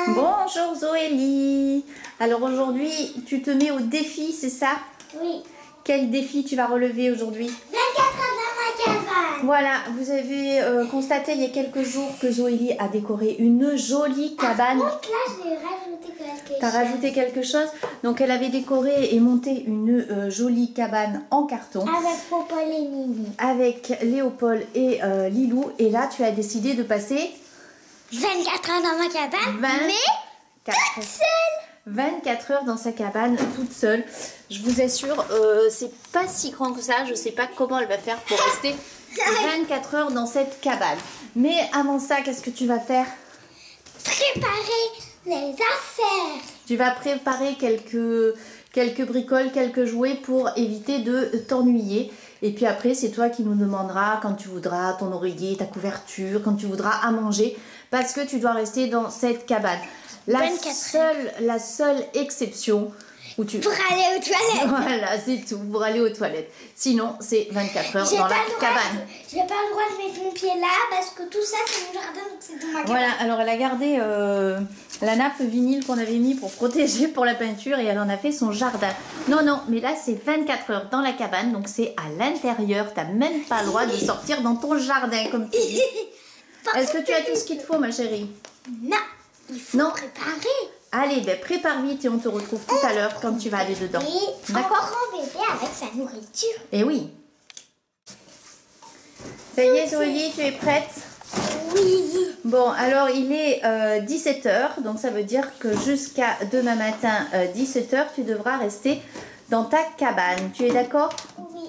Bonjour Zoélie. Alors aujourd'hui, tu te mets au défi, c'est ça? Oui. Quel défi tu vas relever aujourd'hui? 24 heures dans ma cabane. Voilà, vous avez constaté il y a quelques jours que Zoélie a décoré une jolie cabane. Par contre, là, j'ai rajouté quelque chose. T'as rajouté quelque chose? Donc elle avait décoré et monté une jolie cabane en carton. Avec Popol et Mimi. Avec Léopold et Lilou. Et là, tu as décidé de passer 24 heures dans ma cabane, mais toute seule. 24 heures dans sa cabane, toute seule. Je vous assure, c'est pas si grand que ça. Je sais pas comment elle va faire pour rester 24 heures dans cette cabane. Mais avant ça, qu'est-ce que tu vas faire? Préparer les affaires. Tu vas préparer quelques bricoles, quelques jouets pour éviter de t'ennuyer. Et puis après, c'est toi qui nous demanderas quand tu voudras ton oreiller, ta couverture, quand tu voudras à manger, parce que tu dois rester dans cette cabane. La seule exception où tu... Pour aller aux toilettes. Voilà, c'est tout, pour aller aux toilettes. Sinon, c'est 24 heures dans la cabane. J'ai pas le droit de mettre mon pied là parce que tout ça, c'est mon jardin, donc c'est dans ma cabane. Voilà, alors elle a gardé la nappe vinyle qu'on avait mis pour protéger pour la peinture et elle en a fait son jardin. Non, mais là, c'est 24 heures dans la cabane, donc c'est à l'intérieur. T'as même pas le droit de sortir dans ton jardin, comme tu dis. Est-ce que tu as tout ce qu'il te faut, ma chérie? Non, il faut préparer. Allez, ben prépare vite et on te retrouve tout à l'heure quand tu vas aller dedans. D'accord? Un grand bébé avec sa nourriture. Eh oui. Ça y est, Zoélie, tu es prête? Oui. Bon, alors il est 17 h, donc ça veut dire que jusqu'à demain matin, 17 h, tu devras rester dans ta cabane. Tu es d'accord? Oui.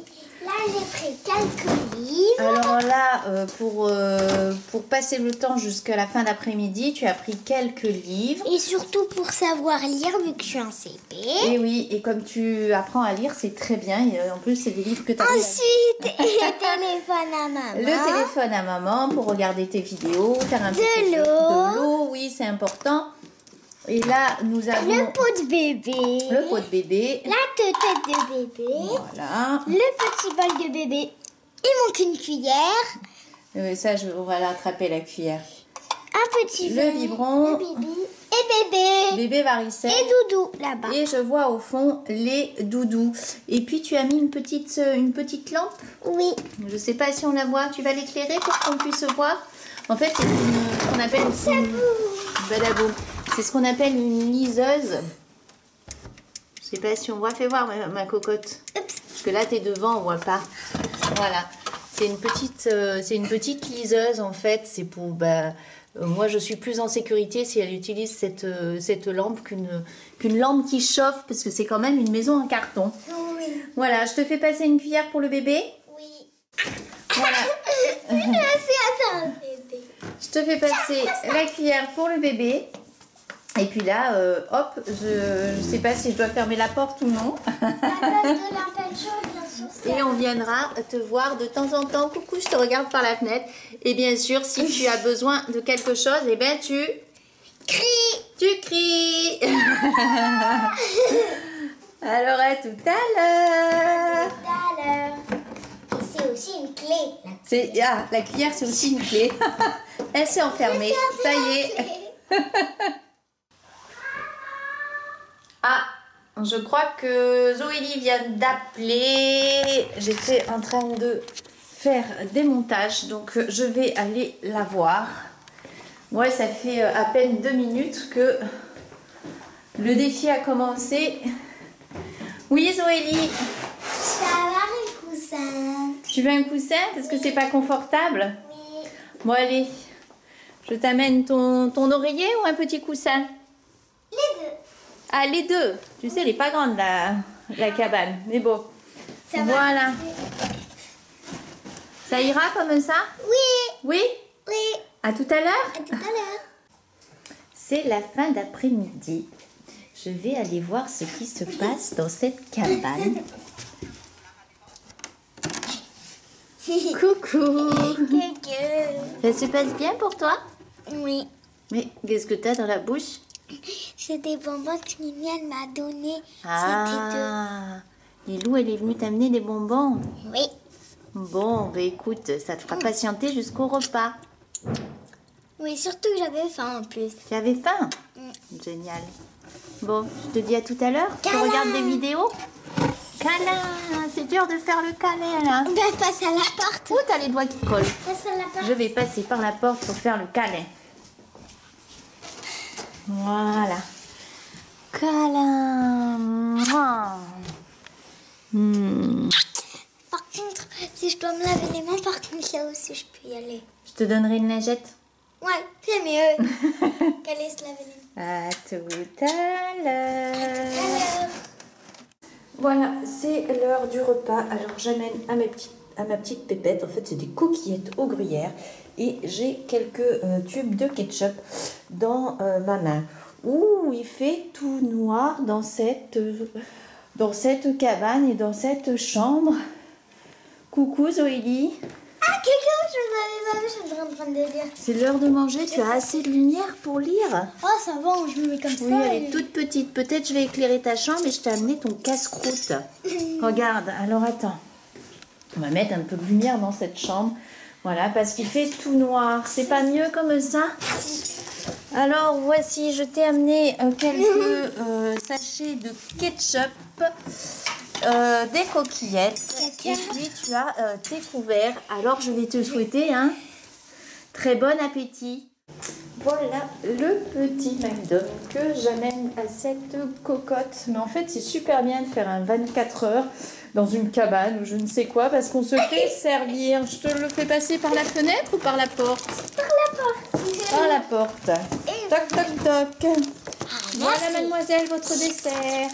Là, j'ai pris quelques livres. Alors là, pour passer le temps jusqu'à la fin d'après-midi, tu as pris quelques livres. Et surtout pour savoir lire, vu que je suis en CP. Et oui, et comme tu apprends à lire, c'est très bien. Et en plus, c'est des livres que tu as Ensuite, le téléphone à maman. Le téléphone à maman pour regarder tes vidéos, faire un petit de l'eau. De l'eau, oui, c'est important. Et là, nous avons le pot de bébé. Le pot de bébé. La tête de bébé. Voilà. Le petit bol de bébé. Il manque une cuillère. Ça, on va l'attraper, la cuillère. Un petit Le biberon. Le bébé. Et bébé. Bébé varicelle. Et doudou, là-bas. Et je vois au fond les doudous. Et puis, tu as mis une petite lampe. Oui. Je ne sais pas si on la voit. Tu vas l'éclairer pour qu'on puisse voir. En fait, c'est ce qu'on appelle une... C'est ce qu'on appelle une liseuse. Je sais pas si on voit. Fais voir ma cocotte. Oups. Parce que là, tu es devant, on voit pas. Voilà. C'est une petite liseuse, en fait. C'est pour... moi, je suis plus en sécurité si elle utilise cette lampe qu'une lampe qui chauffe. Parce que c'est quand même une maison en carton. Oui. Voilà. Je te fais passer une cuillère pour le bébé. Oui. Voilà. Je te fais passer la cuillère pour le bébé. Et puis là, hop, je sais pas si je dois fermer la porte ou non. La place de la peinture, bien sûr. Et on viendra te voir de temps en temps. Coucou, je te regarde par la fenêtre. Et bien sûr, si tu as besoin de quelque chose, eh ben tu cries. Tu cries. Alors à tout à l'heure. Tout à l'heure. Et c'est aussi une clé. La cuillère, c'est aussi une clé. Elle s'est enfermée. Ça y est. Ah, je crois que Zoélie vient d'appeler. J'étais en train de faire des montages, donc je vais aller la voir. Ouais, ça fait à peine 2 minutes que le défi a commencé. Oui, Zoélie. Je vais avoir un coussin. Tu veux un coussin? Parce que c'est pas confortable? Oui. Bon, allez. Je t'amène ton oreiller ou un petit coussin? Les deux. Ah, les deux. Tu sais, elle n'est pas grande, la cabane. Mais bon. Ça voilà. Ça ira comme ça? Oui. Oui? Oui. À tout à l'heure? À tout à l'heure. C'est la fin d'après-midi. Je vais aller voir ce qui se passe dans cette cabane. Coucou. Ça se passe bien pour toi? Oui. Mais qu'est-ce que tu as dans la bouche? C'est des bonbons que Mimi elle m'a donné. Ah, Lilou, elle est venue t'amener des bonbons. Oui. Bon, bah écoute, ça te fera patienter jusqu'au repas. Oui, surtout que j'avais faim en plus. Tu avais faim? Génial. Bon, je te dis à tout à l'heure. Tu Câlin. regardes des vidéos? Câlin. C'est dur de faire le câlin là. Ben, passe à la porte. Où t'as les doigts qui collent? Passe à la porte. Je vais passer par la porte pour faire le câlin. Voilà. Câlin. Mouah. Par contre, si je dois me laver les mains, par contre, là aussi, je peux y aller. Je te donnerai une lingette. Ouais, c'est mieux qu'aller se laver les mains. À tout à l'heure. Alors, Voilà, c'est l'heure du repas. Alors j'amène à ma petite pépette. En fait, c'est des coquillettes au gruyère. Et j'ai quelques tubes de ketchup dans ma main. Ouh, il fait tout noir dans cette cabane et dans cette chambre. Coucou Zoélie. ah, quelqu'un, je m'avais pas vu, je suis en train de dire. C'est l'heure de manger. Tu as assez de lumière pour lire? Oh, ça va, je me mets comme Oui, ça. elle est toute petite. Peut-être je vais éclairer ta chambre et je t'ai amené ton casse-croûte. Regarde, alors attends. On va mettre un peu de lumière dans cette chambre. Voilà, parce qu'il fait tout noir. C'est pas mieux comme ça? Alors, voici, je t'ai amené quelques sachets de ketchup, des coquillettes. Et puis, tu as tes couverts. Alors, je vais te souhaiter un très bon appétit. Voilà le petit McDo que j'amène à cette cocotte. Mais en fait, c'est super bien de faire un 24 heures dans une cabane ou je ne sais quoi parce qu'on se fait servir. Je te le fais passer par la fenêtre ou par la porte? Par la porte. Par la porte. Toc, toc, toc. Voilà, mademoiselle, votre dessert.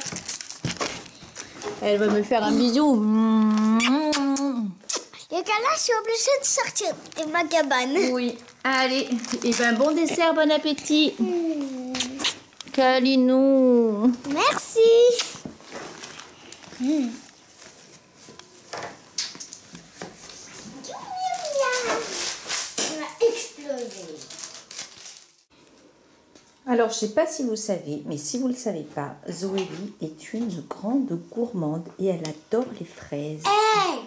Elle va me faire un bisou. Et qu'à là, je suis obligée de sortir de ma cabane. Oui. Allez, et ben bon dessert, bon appétit. Calinou. Merci. On a explosé. Alors, je ne sais pas si vous savez, mais si vous ne le savez pas, Zoélie est une grande gourmande et elle adore les fraises. Hey,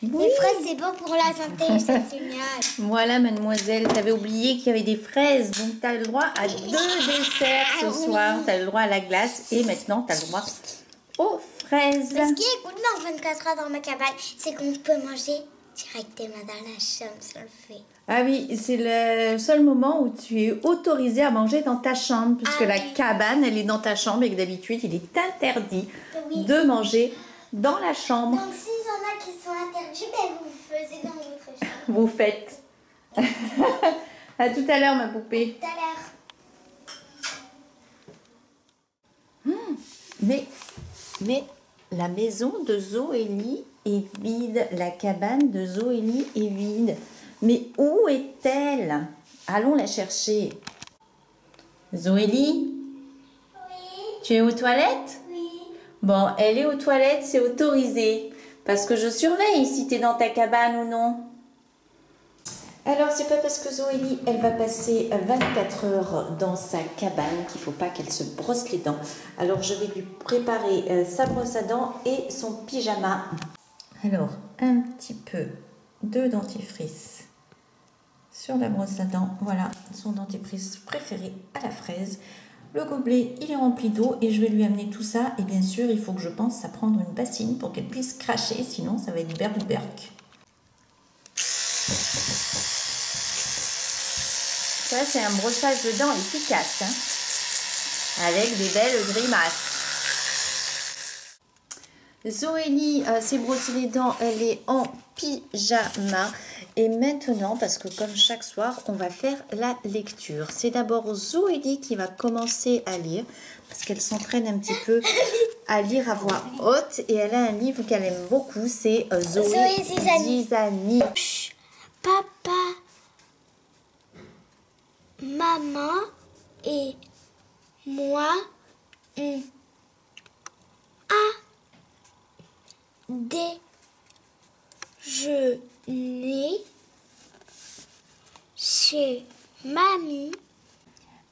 Oui. les fraises, c'est bon pour la santé, c'est génial. Voilà, mademoiselle, tu avais oublié qu'il y avait des fraises, donc tu as le droit à 2 desserts ce soir. Tu as le droit à la glace et maintenant tu as le droit aux fraises. Ce qui est cool dans 24 heures dans ma cabane, c'est qu'on peut manger directement dans la chambre, ça le fait. Ah oui, c'est le seul moment où tu es autorisée à manger dans ta chambre, puisque la cabane, elle est dans ta chambre et que d'habitude, il est interdit de manger dans la chambre. Donc s'il y en a qui sont interdits, ben vous faisiez dans votre chambre. Vous faites. À tout à l'heure, ma poupée. Tout à l'heure. Mais la maison de Zoélie est vide. La cabane de Zoélie est vide. Mais où est-elle? Allons la chercher. Zoélie, Oui, tu es aux toilettes? oui. Bon, elle est aux toilettes, c'est autorisé. Parce que je surveille si tu es dans ta cabane ou non. Alors, c'est pas parce que Zoélie, elle va passer 24 heures dans sa cabane qu'il faut pas qu'elle se brosse les dents. Alors, je vais lui préparer sa brosse à dents et son pyjama. Alors, un petit peu de dentifrice sur la brosse à dents. Voilà, son dentifrice préféré à la fraise. Le gobelet, il est rempli d'eau et je vais lui amener tout ça. Et bien sûr, il faut que je pense à prendre une bassine pour qu'elle puisse cracher, sinon ça va être berk. Ça, c'est un brossage de dents efficace, hein, avec des belles grimaces. Zoélie s'est brossé les dents, elle est en pyjama. Et maintenant, parce que comme chaque soir, on va faire la lecture. C'est d'abord Zoélie qui va commencer à lire, parce qu'elle s'entraîne un petit peu à lire à voix haute. Et elle a un livre qu'elle aime beaucoup, c'est Zoé Zizani. Papa, maman et moi, on a déjeuné chez mamie.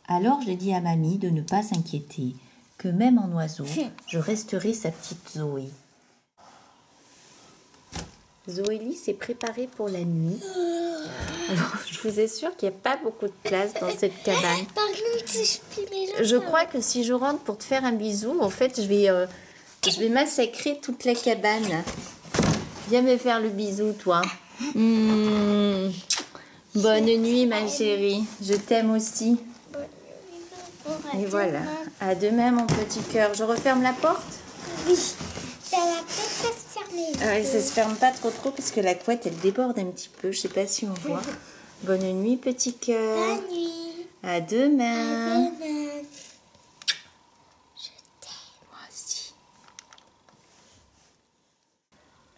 Alors j'ai dit à mamie de ne pas s'inquiéter, que même en oiseau, je resterai sa petite Zoé. Zoélie s'est préparée pour la nuit Alors, je vous assure qu'il n'y a pas beaucoup de place dans cette cabane. Par contre, si je plie mes jambes, Je crois que si je rentre pour te faire un bisou, en fait, je vais massacrer toute la cabane. Viens me faire le bisou, toi. Bonne nuit, ma chérie. Je t'aime aussi. Et voilà. À demain, mon petit cœur. Je referme la porte? Oui, ça va peut-être pas se fermer. Ouais, ça se ferme pas trop parce que la couette, elle déborde un petit peu. Je sais pas si on voit. Bonne nuit, petit cœur. Bonne nuit. À demain. À demain. Je t'aime. Moi aussi.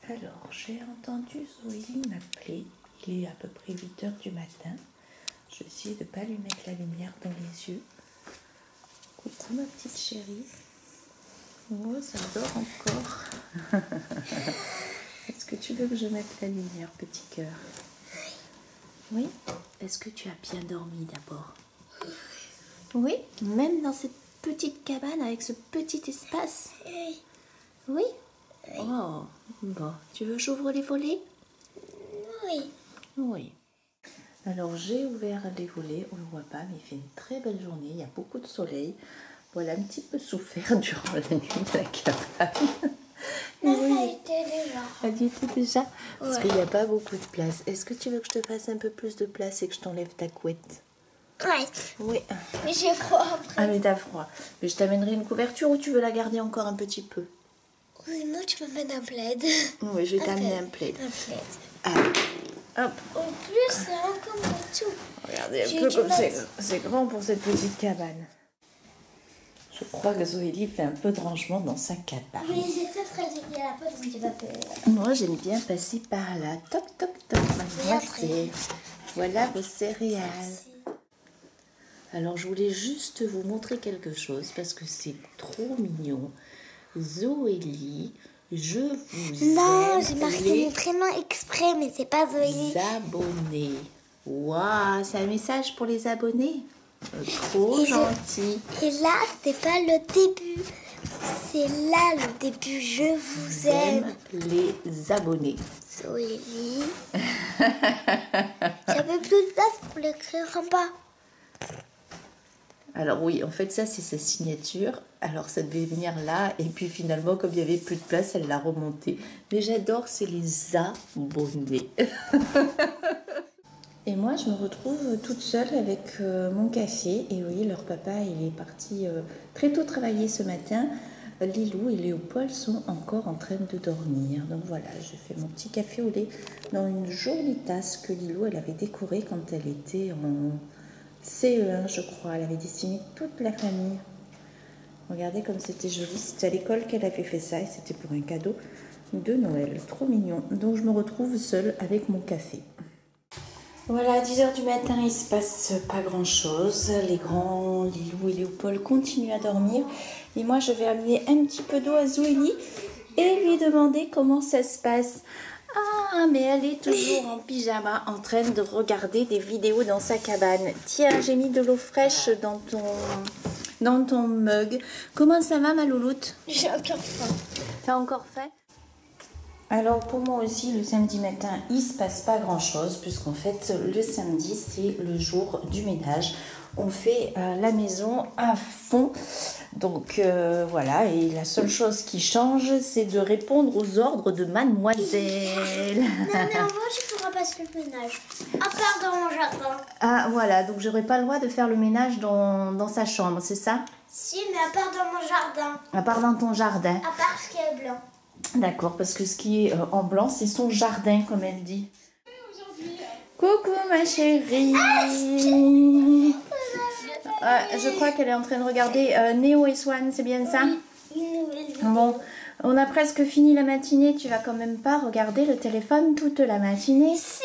Alors, j'ai entendu Zoélie m'appeler. Il est à peu près 8 h du matin. Je vais essayer de ne pas lui mettre la lumière dans les yeux. Coucou ma petite chérie. Oh, ça dort encore. Est-ce que tu veux que je mette la lumière, petit cœur? Oui. Est-ce que tu as bien dormi d'abord? Oui. Même dans cette petite cabane avec ce petit espace? Oui. Oui. Oh, bon. Tu veux que j'ouvre les volets? Oui. Oui. Alors, j'ai ouvert les volets. On ne le voit pas, mais il fait une très belle journée. Il y a beaucoup de soleil. Voilà, un petit peu souffert durant la nuit de la cabane. Mais oui. ça a été déjà. Elle y était déjà? Parce Ouais. qu'il n'y a pas beaucoup de place. Est-ce que tu veux que je te fasse un peu plus de place et que je t'enlève ta couette? Ouais. Oui. Mais j'ai froid après. Ah, mais t'as froid. Mais je t'amènerai une couverture ou tu veux la garder encore un petit peu? Oui, non, tu m'amènes un plaid. Oui, je vais t'amener un plaid. Un plaid. Ah, hop. En plus, c'est encore en tout. Regardez un J'ai peu dû comme mettre- c'est grand pour cette petite cabane. Je crois que Zoélie fait un peu de rangement dans sa cabane. Oui, c'est ça, très joli à la porte, donc tu vas faire. Moi, j'aime bien passer par là. Toc, toc, toc, mademoiselle. Regardez. Voilà vos céréales. Alors, je voulais juste vous montrer quelque chose parce que c'est trop mignon. Zoélie, je vous Non, aime j'ai marqué les mon prénom exprès, mais c'est pas Zoélie. abonnés. Waouh, c'est un message pour les abonnés. Trop Et gentil. Et là, c'est pas le début. C'est là le début. Je vous aime. Les abonnés. Zoélie. J'avais plus de place pour l'écrire en bas. Alors oui, en fait ça c'est sa signature. Alors ça devait venir là et puis finalement comme il n'y avait plus de place, elle l'a remonté. Mais j'adore, c'est les abonnés. Et moi je me retrouve toute seule avec mon café. Et oui, leur papa il est parti très tôt travailler ce matin. Lilou et Léopold sont encore en train de dormir. Donc voilà, je fais mon petit café au lait dans une jolie tasse que Lilou elle avait décorée quand elle était en CE1 je crois. Elle avait dessiné toute la famille. Regardez comme c'était joli. C'était à l'école qu'elle avait fait ça et c'était pour un cadeau de Noël. Trop mignon. Donc je me retrouve seule avec mon café. Voilà, à 10 h du matin, il se passe pas grand chose. Les grands, Lilou et Léopold continuent à dormir. Et moi, je vais amener un petit peu d'eau à Zoélie et lui demander comment ça se passe. Ah, mais elle est toujours en pyjama en train de regarder des vidéos dans sa cabane. Tiens, j'ai mis de l'eau fraîche dans ton mug. Comment ça va, ma louloute? J'ai encore faim. T'as encore faim? Alors pour moi aussi, le samedi matin, il se passe pas grand chose puisqu'en fait le samedi c'est le jour du ménage. On fait la maison à fond. Donc voilà, et la seule chose qui change c'est de répondre aux ordres de mademoiselle. Non, mais en vrai, tu pourras passer le ménage. À part dans mon jardin. Ah voilà, donc j'aurais pas le droit de faire le ménage dans sa chambre, c'est ça? Si, mais à part dans mon jardin. À part dans ton jardin. À part ce qui est blanc. D'accord, parce que ce qui est en blanc, c'est son jardin, comme elle dit. Coucou ma chérie. Je crois qu'elle est en train de regarder Néo et Swan, c'est bien ça? Une nouvelle vidéo. Bon, on a presque fini la matinée. Tu vas quand même pas regarder le téléphone toute la matinée? Si.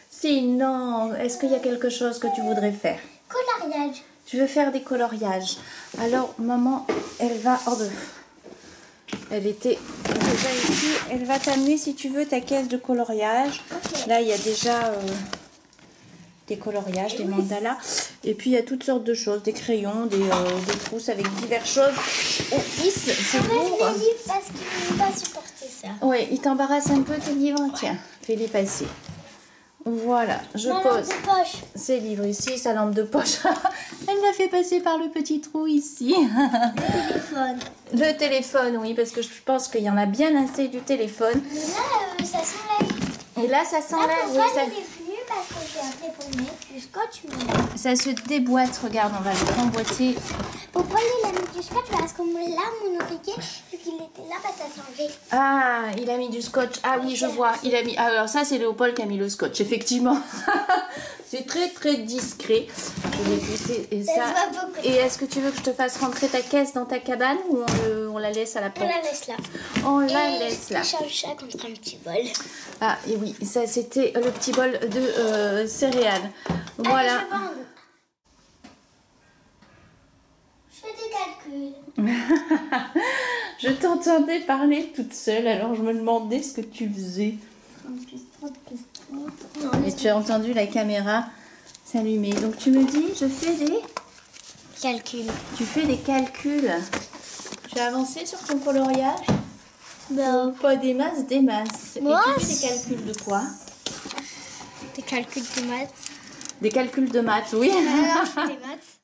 Si, non. Est-ce qu'il y a quelque chose que tu voudrais faire? Coloriage. Tu veux faire des coloriages. Alors, maman, elle va... Elle était déjà ici. Elle va t'amener, si tu veux, ta caisse de coloriage. Ok. Là, il y a déjà des coloriages, des mandalas. Et puis, il y a toutes sortes de choses. Des crayons, des trousses avec diverses choses. Oh, fils, c'est Enlève lourd. les livres parce qu'il ne peut pas supporter ça. Oui, il t'embarrasse un peu tes livres. Tiens, fais-les passer. Voilà, je Ma lampe pose de poche. ces livres ici, sa lampe de poche. Elle l'a fait passer par le petit trou ici. Le téléphone. Le téléphone, oui, parce que je pense qu'il y en a bien assez du téléphone. Mais là, ça s'enlève. Et là, ça s'enlève. Là, Oui, pourquoi ça... il est venu? Parce que j'ai appelé pour mettre du scotch. Mais... ça se déboîte. Regarde, on va le remboîter. Pourquoi il a mis du scotch? Parce que là, mon oreiller, vu qu'il était là, bah, ça s'enlevait. Ah, il a mis du scotch. Ah oui, je vois. Il a mis. Ah, alors ça, c'est Léopold qui a mis le scotch, effectivement. C'est très très discret. Je vais pousser et ça. Ça se voit beaucoup. Et est-ce que tu veux que je te fasse rentrer ta caisse dans ta cabane ou on la laisse à la On porte? la laisse là. On la laisse là. Je change ça contre un petit bol. Ah, et oui, ça c'était le petit bol de céréales. Voilà. Allez, je bande. Je fais des calculs. Je t'entendais parler toute seule, alors je me demandais ce que tu faisais. 30 plus 30 plus 30. Et tu as entendu la caméra s'allumer. Donc tu me dis, je fais des... Calcul. Tu fais des calculs. Tu as avancé sur ton coloriage? Bah, Pas des masses, des masses. Moi, Et tu fais des calculs de quoi? des calculs de maths. Des calculs de maths, oui. Alors, je fais des maths.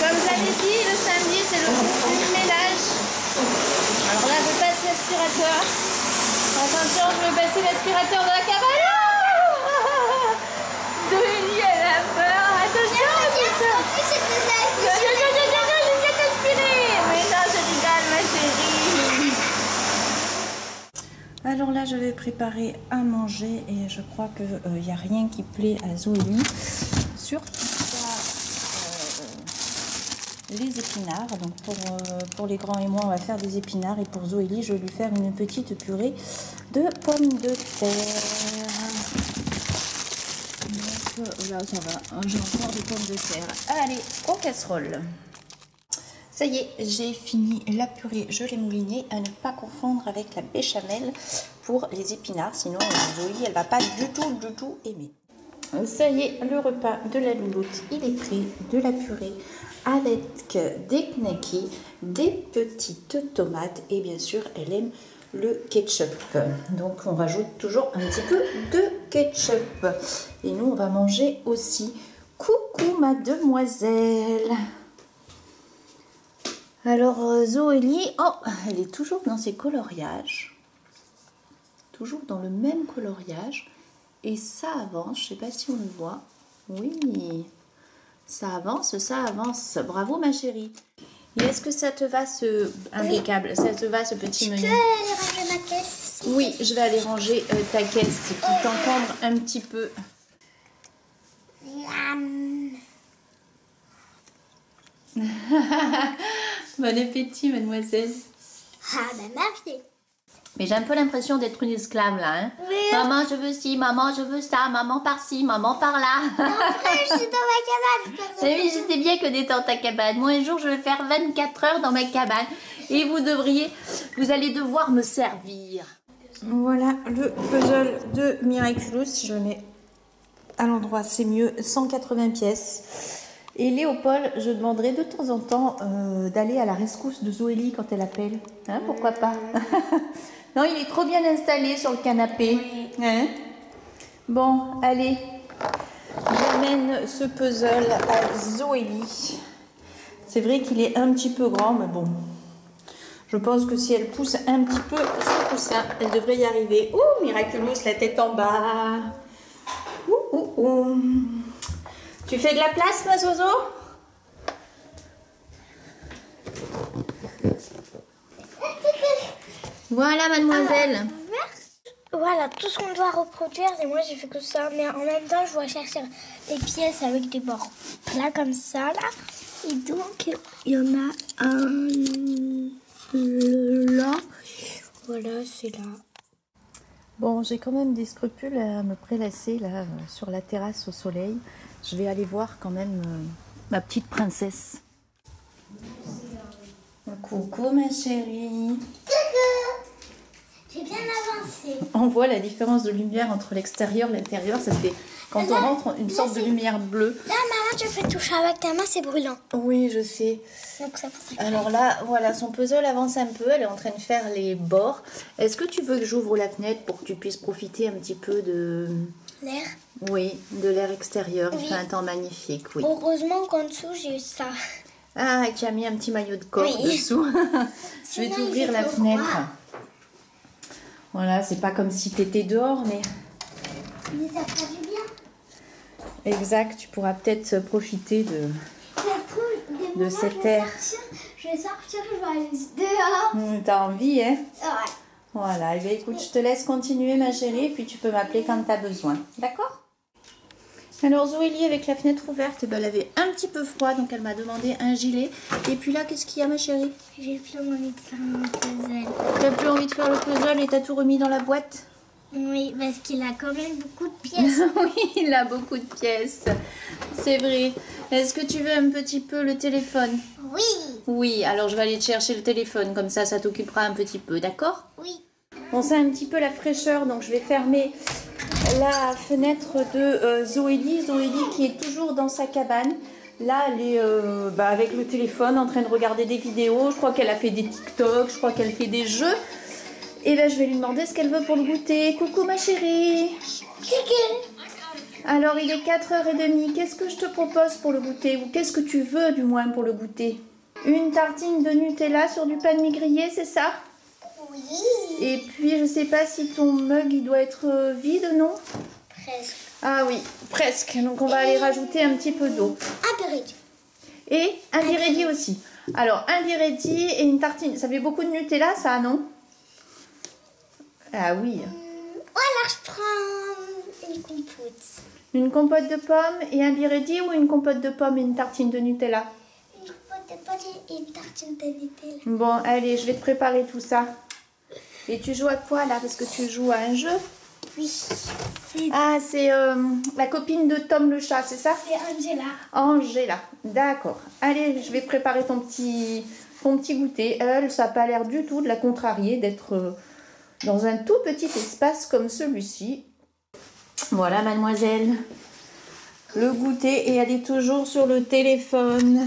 Comme j'avais dit, le samedi, c'est le jour du ménage. Alors là, je passe l'aspirateur. Attention, je vais passer l'aspirateur de la cabane. Denis, elle a peur. Attention, attention. Je viens t'aspirer. Mais non, je rigole, ma chérie. Alors là, je vais préparer à manger et je crois qu'il n'y a rien qui plaît à Zoélie. Surtout les épinards. Donc pour les grands et moi, on va faire des épinards. Et pour Zoélie, je vais lui faire une petite purée de pommes de terre. Donc là, ça va. J'ai encore des pommes de terre. Allez, aux casseroles. Ça y est, j'ai fini la purée. Je l'ai moulinée, à ne pas confondre avec la béchamel pour les épinards. Sinon, Zoélie, elle va pas du tout aimer. Ça y est, le repas de la louloute, il est prêt. De la purée avec des knackis, des petites tomates et bien sûr, elle aime le ketchup. Donc, on rajoute toujours un petit peu de ketchup. Et nous, on va manger aussi. Coucou, mademoiselle. Alors, Zoélie, oh, elle est toujours dans ses coloriages. Toujours dans le même coloriage. Et ça avance, je ne sais pas si on le voit. Oui, ça avance, ça avance. Bravo ma chérie. Et est-ce que ça te va ce impeccable? Ça te va ce petit menu? Je peux aller ranger ma caisse? Oui, je vais aller ranger ta caisse qui t'encombre un petit peu. Bon appétit mademoiselle. Ah ben merci. Mais j'ai un peu l'impression d'être une esclave là. Hein. Oui. Maman je veux ci, maman je veux ça, maman par-ci, maman par-là. Après, je suis dans ma cabane. Mais oui, je sais bien que t'es dans ta cabane. Moi un jour je vais faire 24 heures dans ma cabane. Et vous allez devoir me servir. Voilà le puzzle de Miraculous. Si je le mets à l'endroit, c'est mieux. 180 pièces. Et Léopold, je demanderai de temps en temps d'aller à la rescousse de Zoélie quand elle appelle. Hein, pourquoi pas? Non, il est trop bien installé sur le canapé. Hein? Bon, allez. J'amène ce puzzle à Zoélie. C'est vrai qu'il est un petit peu grand, mais bon. Je pense que si elle pousse un petit peu ce coussin, elle devrait y arriver. Ouh, Miraculous, la tête en bas. Ouh, ouh, ouh. Tu fais de la place, ma Zozo? Voilà, mademoiselle. Merci. Voilà, tout ce qu'on doit reproduire, et moi j'ai fait que ça. Mais en même temps, je dois chercher des pièces avec des bords plats comme ça, là. Et donc, il y en a un là. Voilà, c'est là. Bon, j'ai quand même des scrupules à me prélasser là sur la terrasse au soleil. Je vais aller voir quand même ma petite princesse. Coucou ma chérie. J'ai bien avancé. On voit la différence de lumière entre l'extérieur et l'intérieur. Ça fait, quand on rentre, une sorte de lumière bleue. Là, maman, tu fais toucher avec ta main, c'est brûlant. Oui, je sais. Donc ça passe. Alors là, voilà, son puzzle avance un peu. Elle est en train de faire les bords. Est-ce que tu veux que j'ouvre la fenêtre pour que tu puisses profiter un petit peu l'air. Oui, de l'air extérieur. Il Oui. fait un temps magnifique, oui. Heureusement qu'en dessous, j'ai eu ça. Ah, tu as mis un petit maillot de corps Oui. dessous. Je vais Sinon, t'ouvrir il la fait fenêtre. froid. Voilà, c'est pas comme si tu étais dehors, mais Mais ça fera du bien. exact, tu pourras peut-être profiter de... Ça se trouve, des moments, cet air. Je vais sortir, je vais aller dehors. T'as envie, hein? Ouais. Voilà, eh bien, écoute, je te laisse continuer, ma chérie, et puis tu peux m'appeler quand tu as besoin. D'accord? Alors, Zoélie, avec la fenêtre ouverte, eh ben, elle avait un petit peu froid, donc elle m'a demandé un gilet. Et puis là, qu'est-ce qu'il y a, ma chérie? J'ai plus envie de faire mon puzzle. T'as plus envie de faire le puzzle et t'as tout remis dans la boîte? Oui, parce qu'il a quand même beaucoup de pièces. Oui, il a beaucoup de pièces. C'est vrai. Est-ce que tu veux un petit peu le téléphone? Oui. Oui, alors je vais aller te chercher le téléphone, comme ça t'occupera un petit peu, d'accord? Oui. On sent un petit peu la fraîcheur, donc je vais fermer la fenêtre de Zoélie. Zoélie qui est toujours dans sa cabane. Là, elle est avec le téléphone en train de regarder des vidéos. Je crois qu'elle a fait des TikTok, je crois qu'elle fait des jeux. Et là, je vais lui demander ce qu'elle veut pour le goûter. Coucou ma chérie. Alors, il est 4h30. Qu'est-ce que je te propose pour le goûter? Ou qu'est-ce que tu veux du moins pour le goûter? Une tartine de Nutella sur du pain de mie grillé, c'est ça? Oui. Et puis, je sais pas si ton mug, il doit être vide, non? Presque. Ah oui, presque. Donc, on va aller rajouter un petit peu d'eau. Un Biredi. Et un biredi aussi. Alors, un biredi et une tartine. Ça fait beaucoup de Nutella, ça, non? Ah oui. Voilà, je prends une compote. Une compote de pommes et un biredi ou une compote de pommes et une tartine de Nutella? Une compote de pommes et une tartine de Nutella. Bon, allez, je vais te préparer tout ça. Et tu joues à quoi, là? Parce que tu joues à un jeu. Oui. Ah, c'est la copine de Tom le chat, c'est ça? C'est Angela. Angela, d'accord. Allez, je vais préparer ton petit goûter. Elle, ça n'a pas l'air du tout de la contrarier d'être dans un tout petit espace comme celui-ci. Voilà, mademoiselle. Le goûter, et elle est toujours sur le téléphone.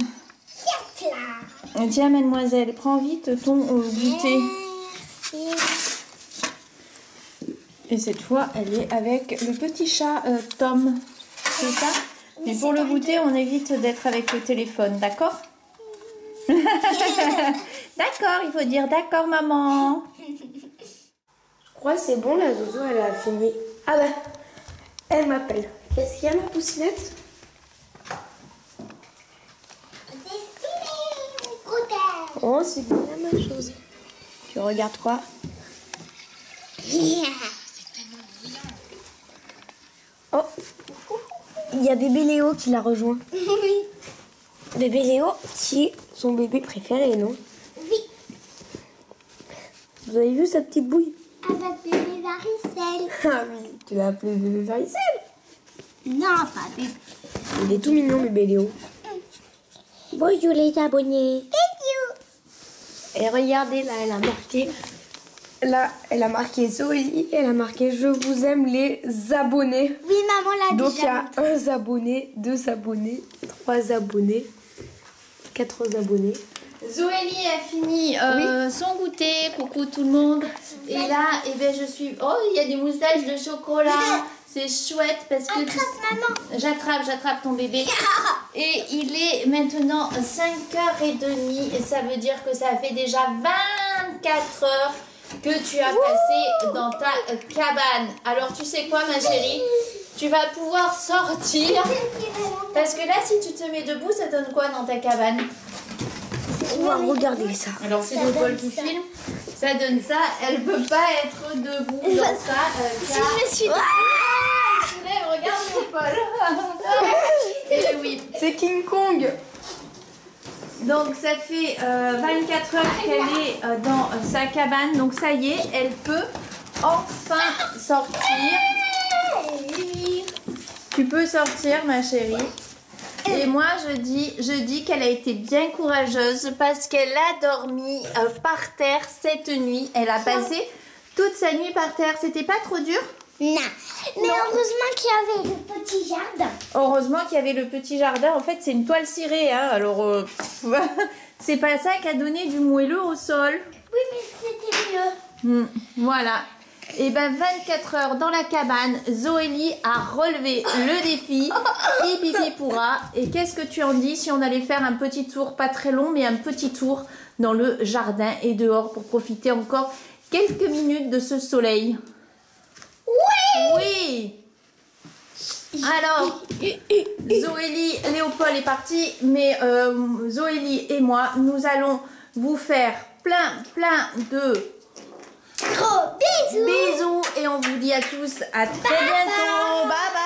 Tiens, mademoiselle, prends vite ton goûter. Et cette fois, elle est avec le petit chat Tom. C'est ça? Mais pour le goûter, on évite d'être avec le téléphone, d'accord? D'accord, il faut dire d'accord, maman. Je crois que c'est bon, la Zozo, elle a fini. Ah bah, elle m'appelle. Qu'est-ce qu'il y a, ma poussinette? Oh, c'est bien la même chose. Tu regardes quoi? Oh, il y a bébé Léo qui l'a rejoint. Oui. Bébé Léo, qui est son bébé préféré, non? Oui. Vous avez vu sa petite bouille? Avec bébé varicelle. Ah oui, tu l'as appelé bébé varicelle. Non, pas bébé. Il est tout mignon, bébé Léo. Bonjour les abonnés. Et regardez, là, elle a marqué... Là, elle a marqué Zoélie, elle a marqué « Je vous aime les abonnés Oui, maman l'a ». Donc, il y déjà. a 1 abonné, 2 abonnés, 3 abonnés, 4 abonnés. Zoélie a fini son goûter. Coucou tout le monde. Et là, eh ben, je suis... Oh, il y a des moustaches de chocolat. C'est chouette parce que... J'attrape ton bébé. Et il est maintenant 5h30. Et ça veut dire que ça fait déjà 24 heures que tu as passé dans ta cabane. Alors, tu sais quoi, ma chérie? Tu vas pouvoir sortir. Parce que là, si tu te mets debout, ça donne quoi dans ta cabane? On va regarder ça. Alors c'est Paul qui filme, ça donne ça, elle peut pas être debout dans ça car... Je suis... Regarde Paul. Et oui, C'est King Kong. donc ça fait 24 heures qu'elle est dans sa cabane, donc ça y est, elle peut enfin sortir. Tu peux sortir ma chérie. Et moi, je dis qu'elle a été bien courageuse parce qu'elle a dormi par terre cette nuit. Elle a passé toute sa nuit par terre. C'était pas trop dur? Non. Mais heureusement qu'il y avait le petit jardin. Heureusement qu'il y avait le petit jardin. En fait, c'est une toile cirée. Hein. Alors, c'est pas ça qui a donné du moelleux au sol. Oui, mais c'était mieux. Voilà. Et ben 24 heures dans la cabane, Zoélie a relevé le défi. Pipi pourra. Et qu'est-ce que tu en dis si on allait faire un petit tour, pas très long, mais un petit tour dans le jardin et dehors pour profiter encore quelques minutes de ce soleil? Oui. Alors, Zoélie, Léopold est parti, mais Zoélie et moi, nous allons vous faire plein de Gros bisous. bisous et on vous dit à tous à très bientôt. Bye bye.